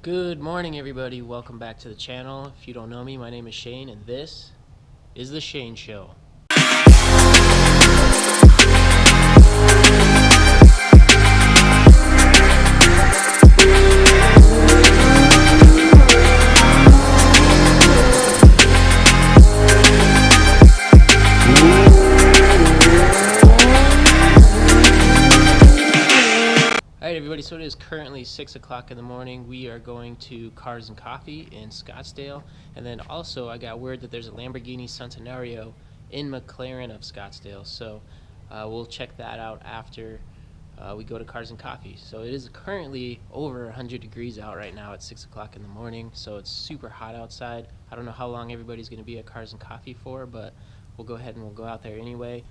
Good morning, everybody. Welcome back to the channel. If you don't know me, my name is Shane, and this is The Shane Show. Alright everybody, so it is currently 6 o'clock in the morning. We are going to Cars and Coffee in Scottsdale, and then also I got word that there's a Lamborghini Centenario in Mclaren of Scottsdale, so we'll check that out after we go to Cars and Coffee. So it is currently over 100 degrees out right now at 6 o'clock in the morning, so it's super hot outside. I don't know how long everybody's going to be at Cars and Coffee for, but we'll go ahead and we'll go out there anyway.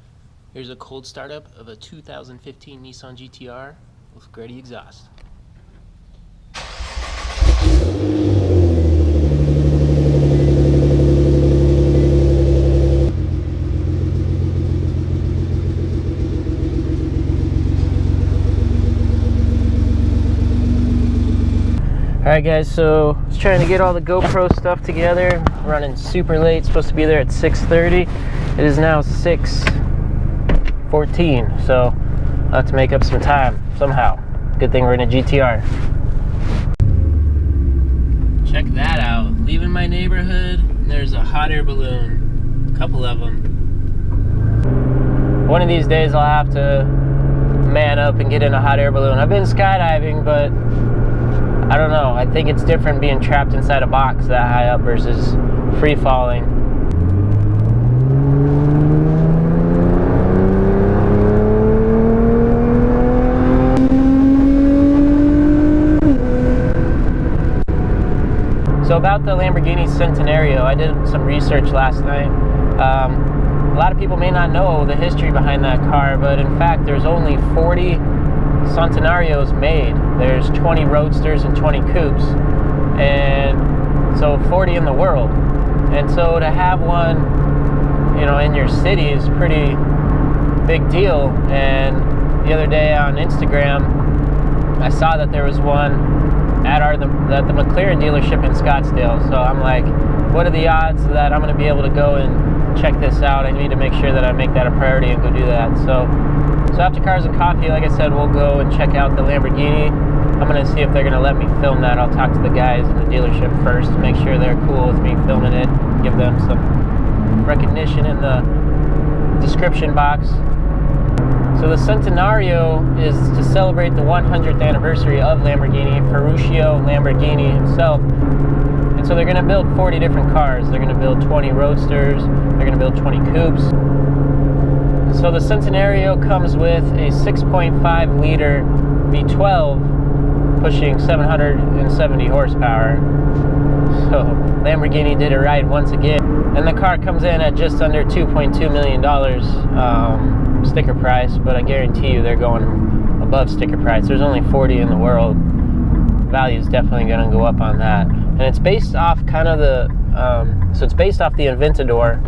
Here's a cold startup of a 2015 Nissan GTR with Grady exhaust. Alright guys, so I was trying to get all the GoPro stuff together. Running super late, supposed to be there at 6:30. It is now 6:14, so I'll have to make up some time somehow. Good thing we're in a GTR. Check that out. Leaving my neighborhood, and there's a hot air balloon. A couple of them. One of these days I'll have to man up and get in a hot air balloon. I've been skydiving, but I don't know. I think it's different being trapped inside a box that high up versus free falling. So about the Lamborghini Centenario, I did some research last night. A lot of people may not know the history behind that car, but in fact there's only 40 Centenarios made. There's 20 Roadsters and 20 Coupes, and so 40 in the world. And so to have one, you know, in your city is a pretty big deal. And the other day on Instagram, I saw that there was one at the Mclaren dealership in Scottsdale. So I'm like, what are the odds that I'm going to be able to go and check this out? I need to make sure that I make that a priority and go do that. So after Cars and Coffee, like I said, we'll go and check out the Lamborghini. I'm going to see if they're going to let me film that. I'll talk to the guys in the dealership first to make sure they're cool with me filming it, give them some recognition in the description box. So the Centenario is to celebrate the 100th anniversary of Lamborghini, Ferruccio Lamborghini himself. And so they're going to build 40 different cars. They're going to build 20 Roadsters, they're going to build 20 Coupes. So the Centenario comes with a 6.5 liter V12 pushing 770 horsepower. So Lamborghini did it right once again. And the car comes in at just under $2.2 million sticker price, but I guarantee you they're going above sticker price. There's only 40 in the world. Value is definitely going to go up on that. And it's based off kind of the, it's based off the Aventador.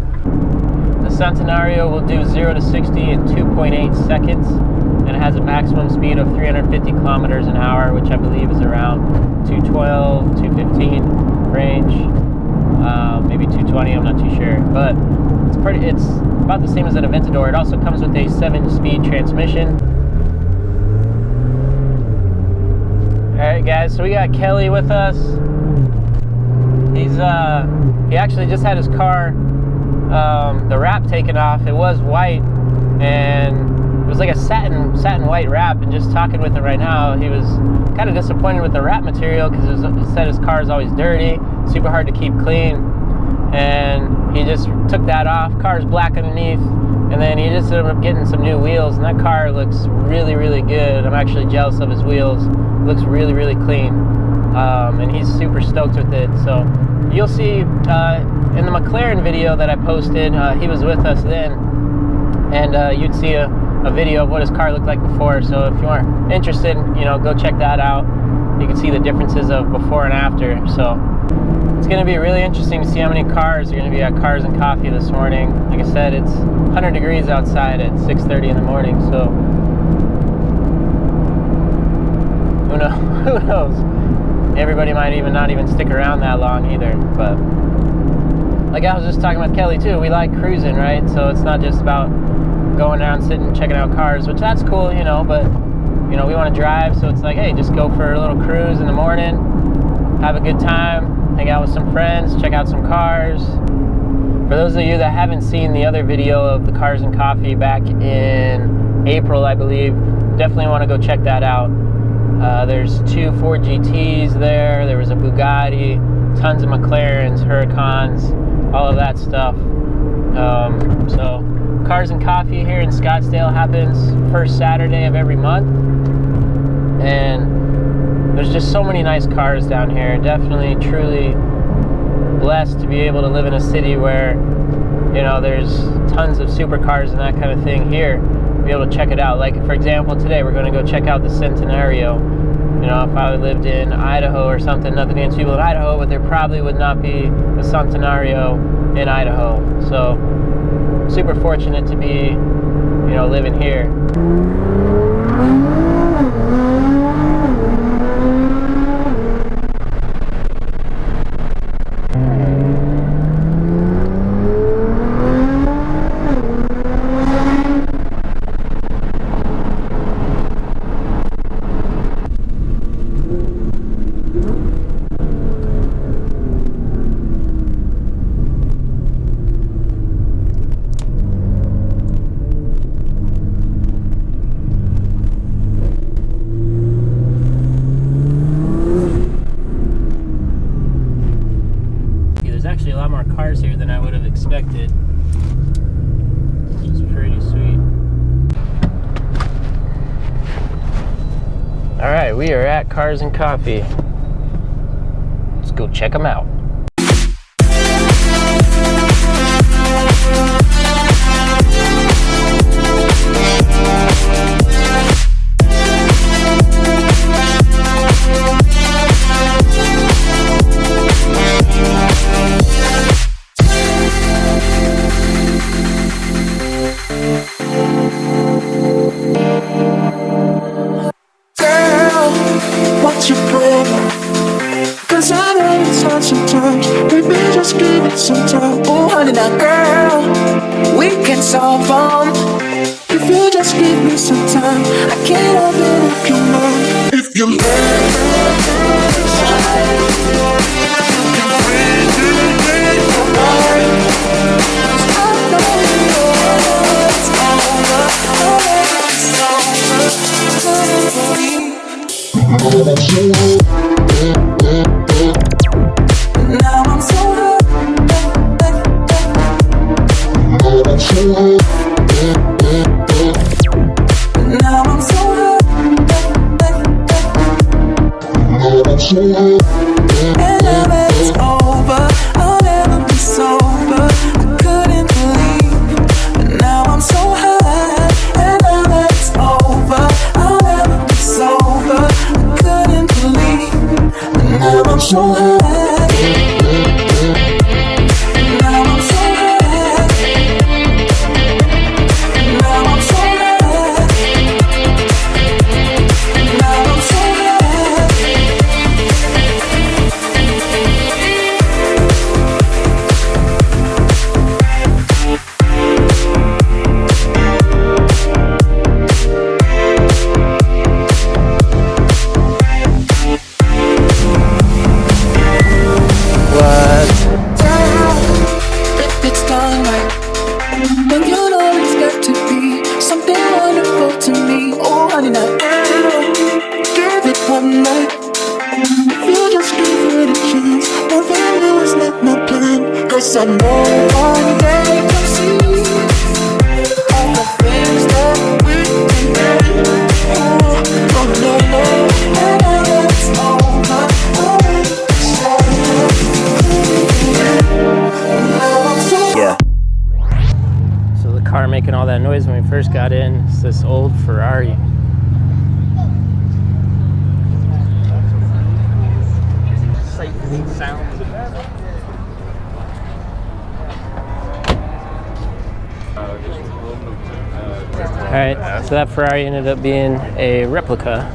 The Centenario will do 0 to 60 in 2.8 seconds, and it has a maximum speed of 350 kilometers an hour, which I believe is around 212, 215 range, maybe 220, I'm not too sure, but it's about the same as an Aventador. It also comes with a 7-speed transmission. Alright guys, so we got Kelly with us. He actually just had his car, the wrap taken off. It was white, and it was like a satin white wrap. And just talking with him right now, he was kind of disappointed with the wrap material because he said his car is always dirty, super hard to keep clean, and he just took that off. Car's black underneath, and then he just ended up getting some new wheels, and that car looks really, really good. I'm actually jealous of his wheels. It looks really, really clean, and he's super stoked with it. So you'll see in the Mclaren video that I posted, he was with us then, and you'd see a video of what his car looked like before. So if you are interested, you know, go check that out. You can see the differences of before and after. So it's going to be really interesting to see how many cars are going to be at Cars and Coffee this morning. Like I said, it's 100 degrees outside at 6:30 in the morning, so who knows? everybody might not even stick around that long either. But like I was just talking with Kelly too, we like cruising, right? So it's not just about going around sitting checking out cars, which that's cool, you know, but you know, we want to drive, so it's like, hey, just go for a little cruise in the morning, have a good time, hang out with some friends, check out some cars. For those of you that haven't seen the other video of the Cars and Coffee back in April, I believe, definitely want to go check that out. There's 2 Ford GTs there was a Bugatti, tons of McLarens, Huracans, all of that stuff. So Cars and Coffee here in Scottsdale happens first Saturday of every month, and there's just so many nice cars down here. Definitely, truly blessed to be able to live in a city where, you know, there's tons of supercars and that kind of thing here. Be able to check it out. Like, for example, today we're going to go check out the Centenario. You know, if I lived in Idaho or something, nothing against people in Idaho, but there probably would not be a Centenario in Idaho. So super fortunate to be, you know, living here. Actually a lot more cars here than I would have expected. It's pretty sweet. All right, we are at Cars and Coffee. Let's go check them out. Cause I know it's hard sometimes. Baby, just give it some time. Oh, honey, now, girl, we can solve them. If you just give me some time, I can't help it if you mind. If you now I'm so hurt. Now I'm so hurt. And now that it's over, I'll never be sober. I couldn't believe, but now I'm so hurt. And now that it's over, I'll never be sober. I couldn't believe, but now I'm so hurt. Cause I know one day you'll see all the things that we can do. Oh, no, no, and now it's over. Yeah. So the car making all that noise when we first got in, it's this old Ferrari. Sounds. Alright, so that Ferrari ended up being a replica,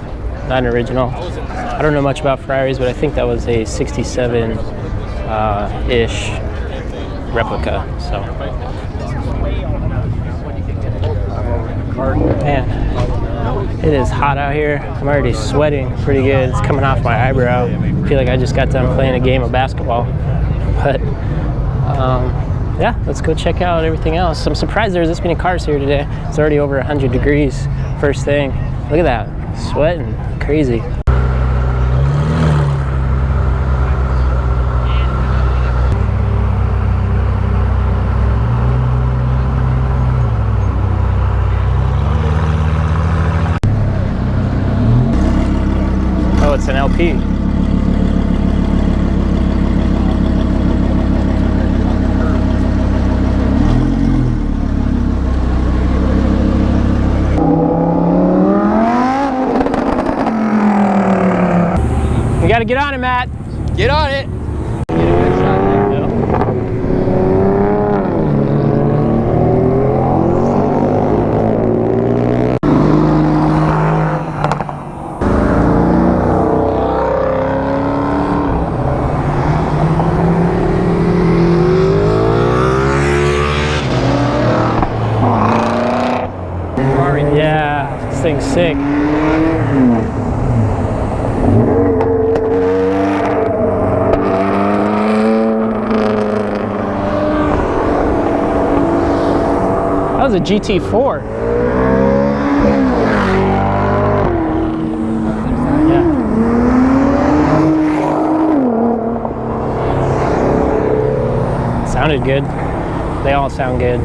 not an original. I don't know much about Ferraris, but I think that was a 67-ish replica. So, man, it is hot out here. I'm already sweating pretty good. It's coming off my eyebrow. I feel like I just got done playing a game of basketball. But yeah, let's go check out everything else. I'm surprised there's this many cars here today. It's already over 100 degrees first thing. Look at that, sweating crazy. Oh, it's an LP. You gotta get on it, Matt. Get on it. Yeah, this thing's sick. That was a GT4. Yeah. Sounded good. They all sound good.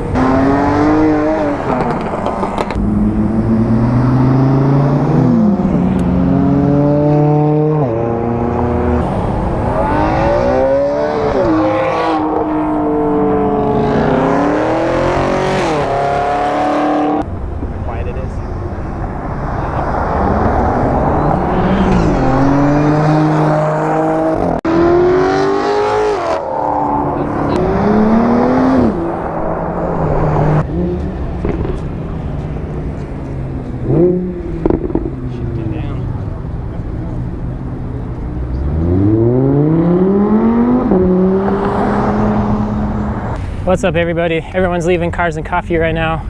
What's up, everybody? Everyone's leaving Cars and Coffee right now.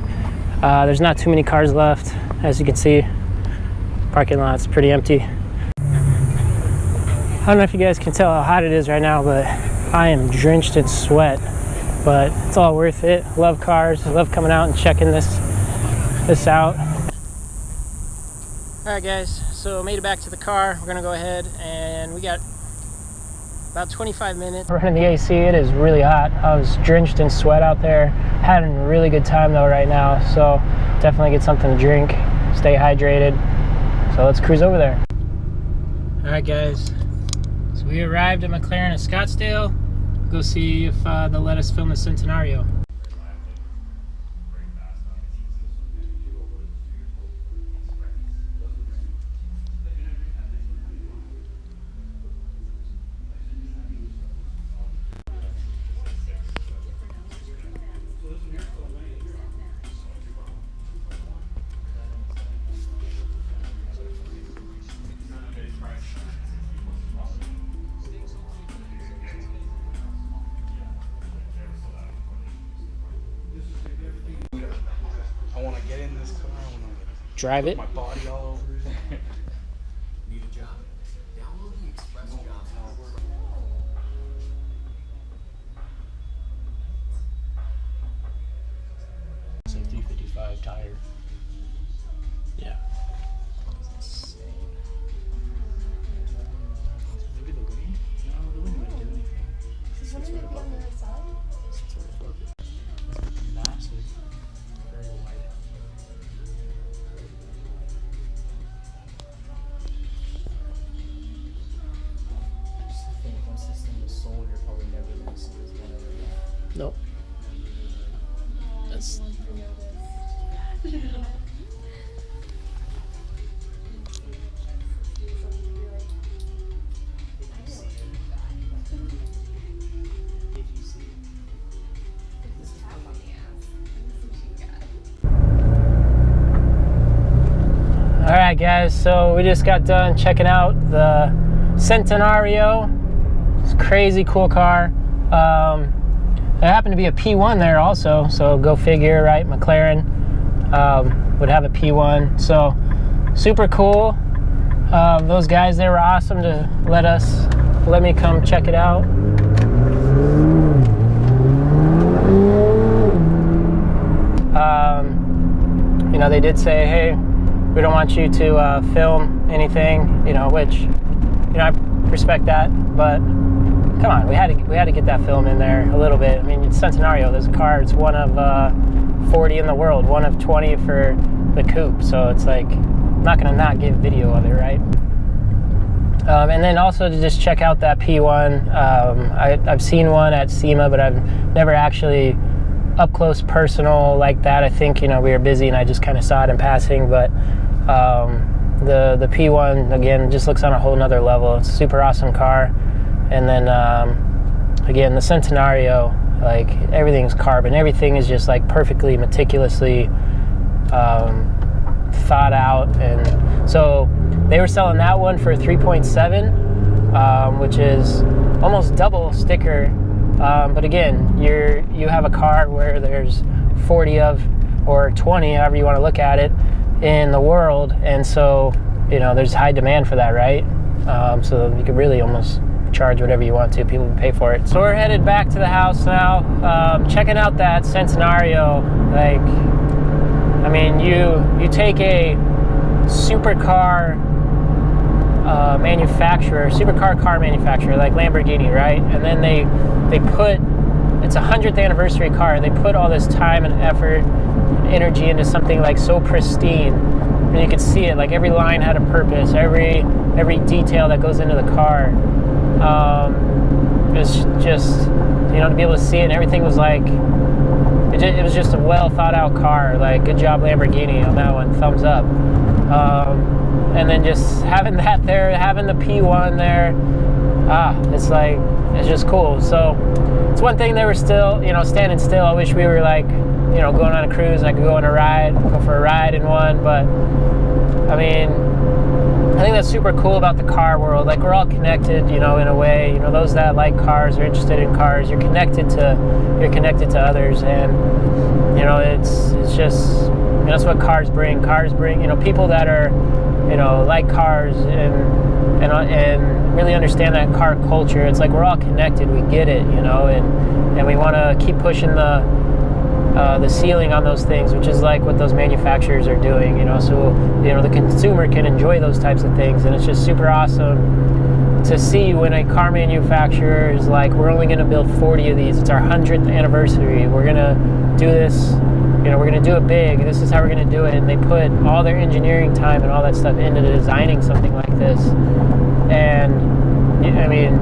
There's not too many cars left. As you can see, parking lot's pretty empty. I don't know if you guys can tell how hot it is right now, but I am drenched in sweat. But it's all worth it. Love cars. I love coming out and checking this out. All right, guys. So made it back to the car. We're gonna go ahead, and we got about 25 minutes. Running the AC, it is really hot. I was drenched in sweat out there. Having a really good time though right now. So definitely get something to drink, stay hydrated. So let's cruise over there. All right, guys. So we arrived at Mclaren of Scottsdale. Go see if they'll let us film the Centenario. I want to get in this car. I want to Drive it. my body all over it. Need a job? Download the Express Jobs app. It's a 355 tire. Yeah. Maybe the wing? No, the wing wouldn't do anything. It's right above it. It's right above it. Massive. Very wide. Just to think, once this thing is sold, you're probably never going to see this one ever again. Nope. That's All right, guys. guys, so we just got done checking out the Centenario. It's a crazy cool car. There happened to be a P1 there also, so go figure, right? McLaren would have a P1, so super cool. Those guys, they were awesome to let me come check it out. You know, they did say, hey, we don't want you to film anything, you know, which, you know, I respect that, but come on, we had to get that film in there a little bit. I mean, it's Centenario. There's a car. It's one of 40 in the world, one of 20 for the coupe. So it's like, I'm not gonna not give video of it, right? And then also to just check out that P1. I've seen one at SEMA, but I've never actually up close personal like that. I think, you know, we were busy and I just kind of saw it in passing, but the P1 again just looks on a whole nother level. It's a super awesome car. And then again, the Centenario, like everything's carbon, everything is just like perfectly meticulously thought out. And so they were selling that one for 3.7, which is almost double sticker. But again, you have a car where there's 40 of, or 20, however you want to look at it, in the world, and so, you know, there's high demand for that, right? So you could really almost charge whatever you want to. People will pay for it. So we're headed back to the house now, checking out that Centenario. Like, I mean, you take a supercar supercar car manufacturer like Lamborghini, right? And then they put, it's a 100th anniversary car, and they put all this time and effort and energy into something like so pristine, and you could see it, like every line had a purpose, every detail that goes into the car. It's just, you know, to be able to see it, and everything was like, it was just a well thought out car. Like, good job Lamborghini on that one, thumbs up. And then just having that there, having the P1 there, it's like, it's just cool. So it's one thing they were still, you know, standing still. I wish we were like, you know, going on a cruise and I could go for a ride in one. But I mean, I think that's super cool about the car world. Like, we're all connected, you know, in a way. You know, those that like cars are interested in cars. You're connected to others, and you know, it's just, you know, that's what cars bring. Cars bring, you know, people that are, you know, like cars and really understand that car culture. It's like we're all connected. We get it, you know, and we want to keep pushing the ceiling on those things, which is like what those manufacturers are doing, you know, so, you know, the consumer can enjoy those types of things. And it's just super awesome to see when a car manufacturer is like, we're only going to build 40 of these. It's our 100th anniversary. We're going to do this, you know, we're going to do it big. This is how we're going to do it. And they put all their engineering time and all that stuff into designing something like this. And I mean,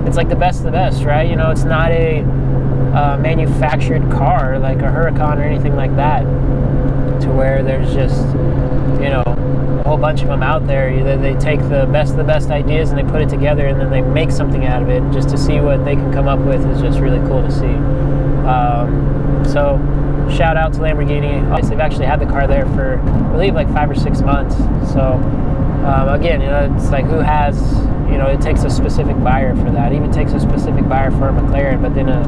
it's like the best of the best, right? You know, it's not a manufactured car like a Huracan or anything like that, to where there's just, you know, a whole bunch of them out there. They take the best of the best ideas and they put it together, and then they make something out of it. Just to see what they can come up with is just really cool to see. So shout out to Lamborghini. They've actually had the car there for, I believe, like 5 or 6 months. So again, you know, it's like, who has, you know, it takes a specific buyer for that. It even takes a specific buyer for a McLaren, but then a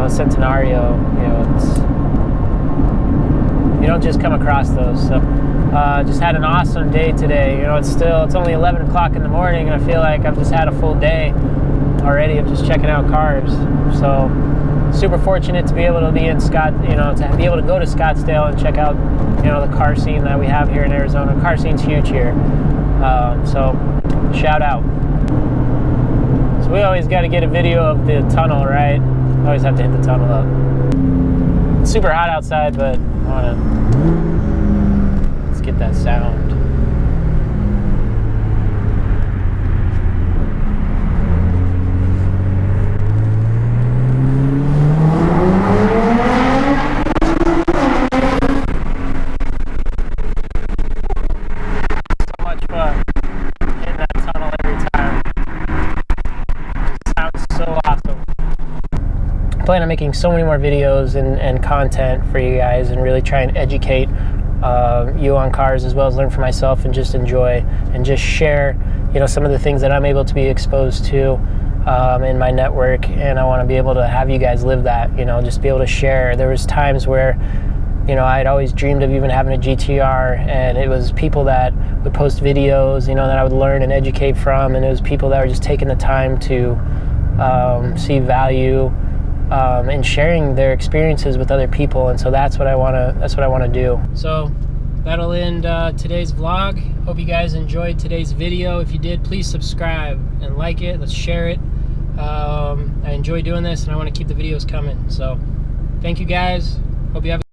Centenario, you know, you don't just come across those. So just had an awesome day today. You know, it's only 11 o'clock in the morning, and I feel like I've just had a full day already of just checking out cars. So super fortunate to be able to be in to be able to go to Scottsdale and check out, you know, the car scene that we have here in Arizona. The car scene's huge here. So shout out. So we always got to get a video of the tunnel, right? Always have to hit the tunnel up. It's super hot outside, but let's get that sound. I plan on making so many more videos and content for you guys, and really try and educate you on cars, as well as learn for myself and just enjoy and just share, you know, some of the things that I'm able to be exposed to in my network. And I want to be able to have you guys live that, you know, just be able to share. There was times where, you know, I'd always dreamed of even having a GTR, and it was people that would post videos, you know, that I would learn and educate from, and it was people that were just taking the time to see value and sharing their experiences with other people. And so that's what I want to do. So that'll end today's vlog. Hope you guys enjoyed today's video. If you did, please subscribe and like it. Let's share it. I enjoy doing this, and I want to keep the videos coming. So thank you guys. Hope you have